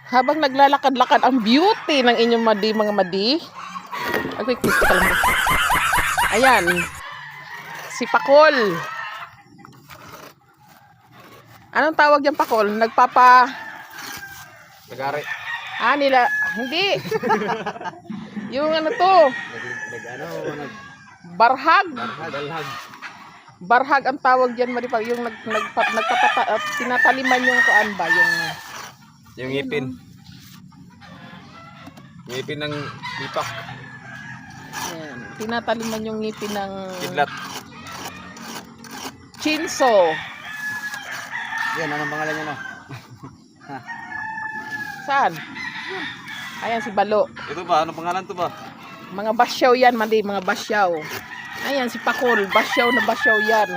Habang naglalakad-lakad ang beauty ng inyong madi, mga madi. Ay, quick ka lang. Ayan. Si Pakol. Anong tawag yung Pakol? Nagari. Nila. Hindi. Yung ano to? Barhag. Dalhag. Barhag ang tawag diyan, Maripag. Yung tinataliman yung kuan ba? Yung ngipin. Ngipin ng ipak. Ayan. Tinataliman yung ngipin ng Kidlat. chinso. Yan, anong pangalan niya na? Saan? Ayan si Balo. Ito ba? Anong pangalan to ba? Mga basyaw yan, mali, mga basyaw. Ayan si Pakol, basyaw na basyaw yan.